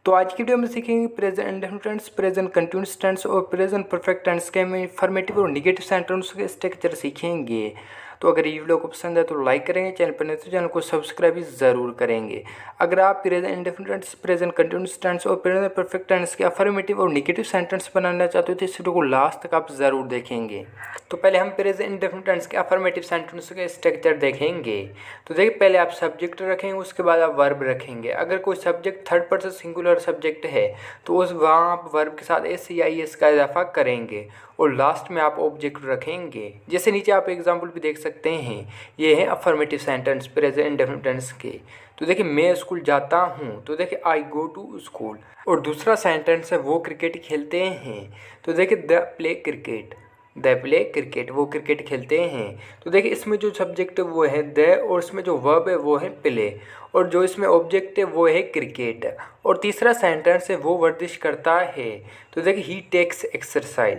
तो आज की वीडियो में सीखेंगे present indefinite tense, present continuous tense और प्रेजेंट परफेक्ट टेंस के में अफर्मेटिव और नेगेटिव सेंटेंस के स्ट्रक्चर सीखेंगे। तो अगर ये वीडियो को पसंद है तो लाइक करेंगे, चैनल पर नहीं तो चैनल को सब्सक्राइब भी ज़रूर करेंगे। अगर आप present indefinite tense, present continuous tense और प्रेजेंट परफेक्ट टेंस के अफर्मेटिव और नेगेटिव सेंटेंस बनाना चाहते हो तो इस वीडियो को लास्ट तक आप ज़रूर देखेंगे। तो पहले हम प्रेजेंट इंडेफिनिट टेंस के अफर्मेटिव सेंटेंस के स्ट्रक्चर देखेंगे। तो देखिए, पहले आप सब्जेक्ट रखेंगे, उसके बाद आप वर्ब रखेंगे। अगर कोई subject third person singular subject है तो उस वहाँ आप वर्ब के साथ एस या एस का इजाफा करेंगे और लास्ट में आप ऑब्जेक्ट रखेंगे। जैसे नीचे आप एग्जांपल भी देख सकते हैं, ये है affirmative sentence present indefinite tense के। तो देखिए, मैं स्कूल जाता हूँ, तो देखिए आई गो टू स्कूल। और दूसरा सेंटेंस है वो क्रिकेट खेलते हैं, तो देखिए the play cricket, the play cricket, वो क्रिकेट खेलते हैं। तो देखिए, इसमें जो सब्जेक्ट है वो है द और इसमें जो वर्ब है वो है प्ले और जो इसमें ऑब्जेक्ट है वो है क्रिकेट। और तीसरा सेंटेंस है वो वर्जिश करता है, तो देखिए ही टेक्स एक्सरसाइज,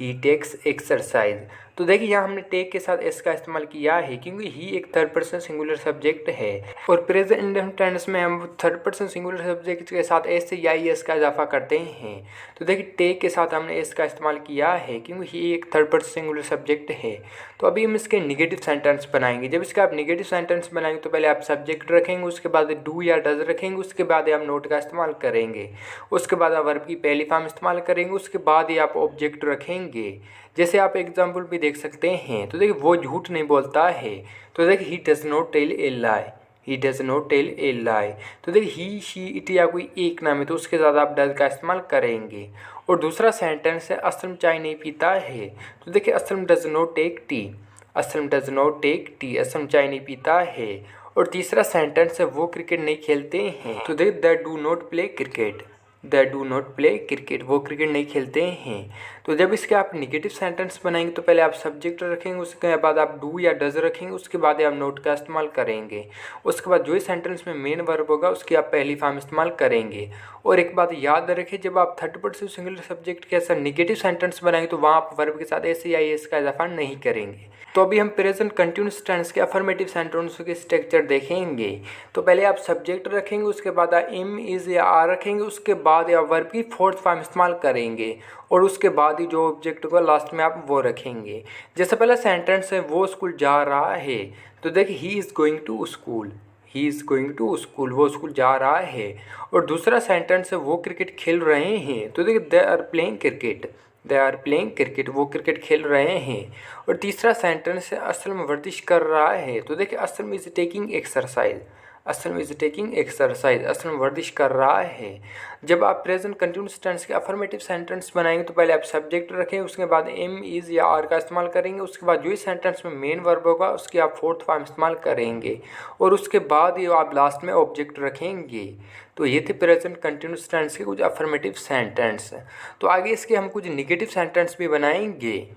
ही टेक्स एक्सरसाइज। तो देखिए, यहाँ हमने टेक के साथ एस का इस्तेमाल किया है क्योंकि ही एक थर्ड पर्सन सिंगुलर सब्जेक्ट है और प्रेजेंट इंडेफिनिट टेंस में हम थर्ड पर्सन सिंगुलर सब्जेक्ट के साथ एस या एस का इजाफा करते हैं। तो देखिए, टेक के साथ हमने एस का इस्तेमाल किया है क्योंकि ही एक थर्ड पर्सन सिंगुलर सब्जेक्ट है। तो अभी हम इसके निगेटिव सेंटेंस बनाएंगे। जब इसका आप निगेटिव सेंटेंस बनाएंगे तो पहले आप सब्जेक्ट रखेंगे, उसके बाद डू या डज रखेंगे, उसके बाद आप नोट का इस्तेमाल करेंगे, उसके बाद आप वर्ब की पहली फॉर्म इस्तेमाल करेंगे, उसके बाद ही आप ऑब्जेक्ट रखेंगे। जैसे आप एग्जाम्पल भी देख सकते हैं। तो देखिए, वो झूठ नहीं बोलता है, तो देखिए he does not tell a lie, he does not tell a lie. तो देखिए ही शी इट या कोई एक नाम है तो उसके साथ आप डज का इस्तेमाल करेंगे। और दूसरा सेंटेंस है असलम चाय नहीं पीता है, तो देखिए Aslam does not take tea, Aslam does not take tea, Aslam चाय नहीं पीता है। और तीसरा सेंटेंस है वो क्रिकेट नहीं खेलते हैं, तो देखिए the do not play cricket, the do not play cricket, वो क्रिकेट नहीं खेलते हैं। तो जब इसके आप निगेटिव सेंटेंस बनाएंगे तो पहले आप सब्जेक्ट रखेंगे, उसके बाद आप डू या डज रखेंगे, उसके बाद आप नोट का इस्तेमाल करेंगे, उसके बाद जो ही सेंटेंस में मेन वर्ब होगा उसकी आप पहली फॉर्म इस्तेमाल करेंगे। और एक बात याद रखें, जब आप थर्ड पर्सन सिंगुलर सब्जेक्ट के साथ निगेटिव सेंटेंस बनाएंगे तो वहाँ आप वर्ब के साथ एस या एस का इजाफा नहीं करेंगे। तो अभी हम प्रेजेंट कंटिन्यूअस टेंस के अफर्मेटिव सेंटेंस के स्ट्रक्चर देखेंगे। तो पहले आप सब्जेक्ट रखेंगे, उसके बाद आप एम इज या आर रखेंगे, उसके बाद आप वर्ब की फोर्थ फॉर्म इस्तेमाल करेंगे और उसके बाद ही जो ऑब्जेक्ट होगा लास्ट में आप वो रखेंगे। जैसे पहला सेंटेंस है वो स्कूल जा रहा है, तो देखिए he is going to school, he is going to school, वो स्कूल जा रहा है। और दूसरा सेंटेंस है वो क्रिकेट खेल रहे हैं, तो देखिए they are playing cricket, they are playing cricket, वो क्रिकेट खेल रहे हैं। और तीसरा सेंटेंस है असल में वर्जिश कर रहा है, तो देखिए असल में इज़ टेकिंग एक्सरसाइज, असल में इज़ टेकिंग एक्सरसाइज, असल में वर्जिश कर रहा है। जब आप प्रेजेंट कंटिन्यूअस टेंस के अफर्मेटिव सेंटेंस बनाएंगे तो पहले आप सब्जेक्ट रखें, उसके बाद एम इज़ या आर का इस्तेमाल करेंगे, उसके बाद जो ही सेंटेंस में मेन वर्ब होगा उसकी आप फोर्थ फॉर्म इस्तेमाल करेंगे और उसके बाद ही आप लास्ट में ऑब्जेक्ट रखेंगे। तो ये थे प्रेजेंट कंटिन्यूअस टेंस के कुछ अफर्मेटिव सेंटेंस। तो आगे इसके हम कुछ निगेटिव सेंटेंस भी बनाएंगे।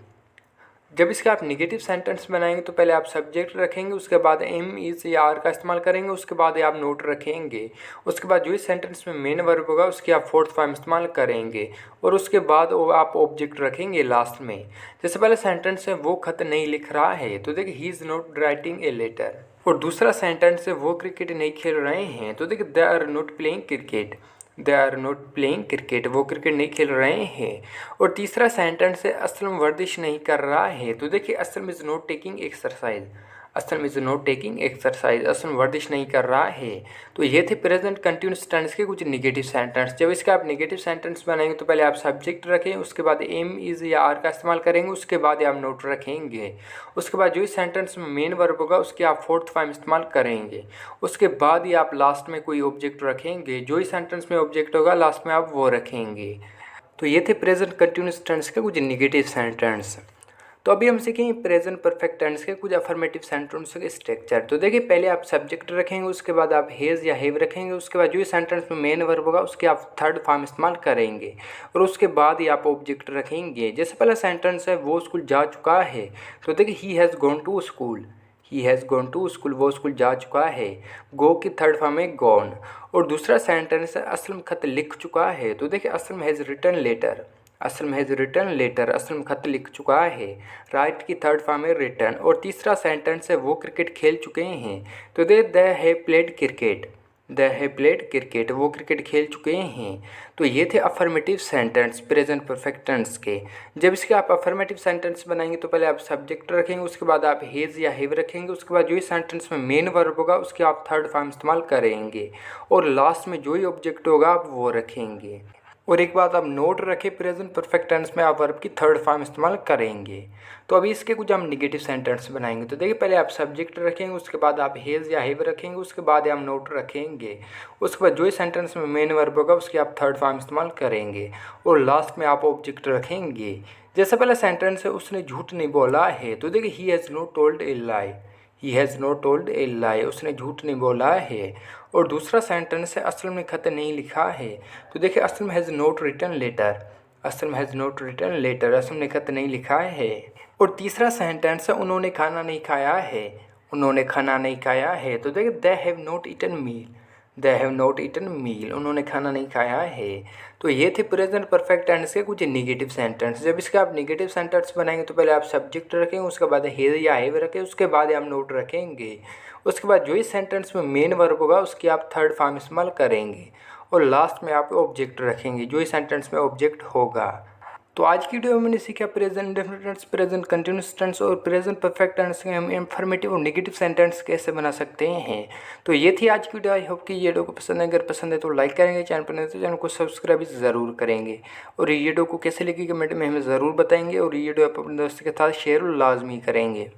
जब इसके आप निगेटिव सेंटेंस बनाएंगे तो पहले आप सब्जेक्ट रखेंगे, उसके बाद एम इज़ या आर का इस्तेमाल करेंगे, उसके बाद आप नोट रखेंगे, उसके बाद जो इस सेंटेंस में मेन वर्ब होगा उसकी आप फोर्थ फॉर्म इस्तेमाल करेंगे और उसके बाद आप ऑब्जेक्ट रखेंगे लास्ट में। जैसे पहले सेंटेंस है वो खत नहीं लिख रहा है, तो देखिए he is not writing a letter. और दूसरा सेंटेंस है वो क्रिकेट नहीं खेल रहे हैं, तो देखिए they are not playing cricket, they are not playing cricket, वो क्रिकेट नहीं खेल रहे हैं। और तीसरा सेंटेंस है असल में वर्जिश नहीं कर रहा है, तो देखिए असल में इज़ नॉट टेकिंग एक्सरसाइज, असल में इज़ नॉट टेकिंग एक्सरसाइज, असल में वर्जिश नहीं कर रहा है। तो ये थे प्रेजेंट कंटिन्यूअस टेंस के कुछ निगेटिव सेंटेंस। जब इसका आप निगेटिव सेंटेंस बनाएंगे तो पहले आप सब्जेक्ट रखें, उसके बाद एम इज़ या आर का इस्तेमाल करेंगे, उसके बाद आप नोट रखेंगे, उसके बाद जो इस सेंटेंस में मेन वर्ब होगा उसकी आप फोर्थ फॉर्म इस्तेमाल करेंगे, उसके बाद ही आप लास्ट में कोई ऑब्जेक्ट रखेंगे, जो ही सेंटेंस में ऑब्जेक्ट होगा लास्ट में आप वो रखेंगे। तो ये थे प्रेजेंट कंटिन्यूअस टेंस के कुछ निगेटिव सेंटेंस। तो अभी हम सीखेंगे प्रेजेंट परफेक्ट टेंस के कुछ अफर्मेटिव सेंटेंस के स्ट्रक्चर। तो देखिए, पहले आप सब्जेक्ट रखेंगे, उसके बाद आप हेज या हैव रखेंगे, उसके बाद जो सेंटेंस में मेन वर्ब होगा उसके आप थर्ड फॉर्म इस्तेमाल करेंगे और उसके बाद ही आप ऑब्जेक्ट रखेंगे। जैसे पहला सेंटेंस है वो स्कूल जा चुका है, तो देखिए he has gone to school, he has gone to school, वो स्कूल जा चुका है, गो की थर्ड फॉर्म है गॉन। और दूसरा सेंटेंस है असलम खत लिख चुका है, तो देखिए असलम हैज़ रिटन लेटर, असल में हैज़ रिटन लेटर, असल में खत लिख चुका है, राइट की थर्ड फॉर्म है रिटन। और तीसरा सेंटेंस है वो क्रिकेट खेल चुके हैं, तो they have played cricket, they have played cricket, वो क्रिकेट खेल चुके हैं। तो ये थे affirmative sentence present perfect tense के। जब इसके आप अफर्मेटिव सेंटेंस बनाएंगे तो पहले आप सब्जेक्ट रखेंगे, उसके बाद आप हेज या हैव रखेंगे, उसके बाद जो ही सेंटेंस में मेन वर्ब होगा उसके आप थर्ड फॉर्म इस्तेमाल करेंगे, और लास्ट में जो ही ऑब्जेक्ट होगा आप वो रखेंगे। और एक बात आप नोट रखें, प्रेजेंट परफेक्ट टेंस में आप वर्ब की थर्ड फॉर्म इस्तेमाल करेंगे। तो अभी इसके कुछ हम निगेटिव सेंटेंस बनाएंगे। तो देखिए, पहले आप सब्जेक्ट रखेंगे, उसके बाद आप हेज या हैव रखेंगे, उसके बाद हम नोट रखेंगे, उसके बाद जो ही सेंटेंस में मेन वर्ब होगा उसकी आप थर्ड फॉर्म इस्तेमाल करेंगे, और लास्ट में आप ऑब्जेक्ट रखेंगे। जैसे पहला सेंटेंस है, उसने झूठ नहीं बोला है। तो देखिए, he has not told a lie, he has not told a lie, उसने झूठ नहीं बोला है। और दूसरा सेंटेंस है, असल में खत नहीं लिखा है। तो देखिए, असल में हैज़ नॉट रिटन लेटर, असल में हैज़ नॉट रिटन लेटर, असल में खत नहीं लिखा है। और तीसरा सेंटेंस है, उन्होंने खाना नहीं खाया है, उन्होंने खाना नहीं खाया है। तो देखिए, they have not eaten meal, they have not eaten meal, उन्होंने खाना नहीं खाया है। तो ये थे प्रेजेंट परफेक्ट टेंस के कुछ निगेटिव सेंटेंस। जब इसके आप निगेटिव सेंटेंस बनाएंगे तो पहले आप सब्जेक्ट रखेंगे, उसके बाद हेज या हैव रखें, उसके बाद हम नोट रखेंगे, उसके बाद जो ही सेंटेंस में मेन वर्ब होगा उसकी आप थर्ड फॉर्म इस्तेमाल करेंगे, और लास्ट में आप ऑब्जेक्ट रखेंगे जो ही सेंटेंस में ऑब्जेक्ट होगा। तो आज की वीडियो में मैंने सीखा present indefinite tense, present continuous tense और प्रेजेंट परफेक्ट टेंस के हम इंफॉर्मेटिव और नेगेटिव सेंटेंस कैसे बना सकते हैं। तो ये थी आज की वीडियो। आई होप कि ये वीडियो को पसंद है। अगर पसंद है तो लाइक करेंगे, चैनल पर नहीं तो चैनल को सब्सक्राइब ज़रूर करेंगे, और ये वीडियो को कैसे लगी कमेंट में हमें ज़रूर बताएंगे, और ये वीडियो आप अपने दोस्तों के साथ शेयर लाजमी करेंगे।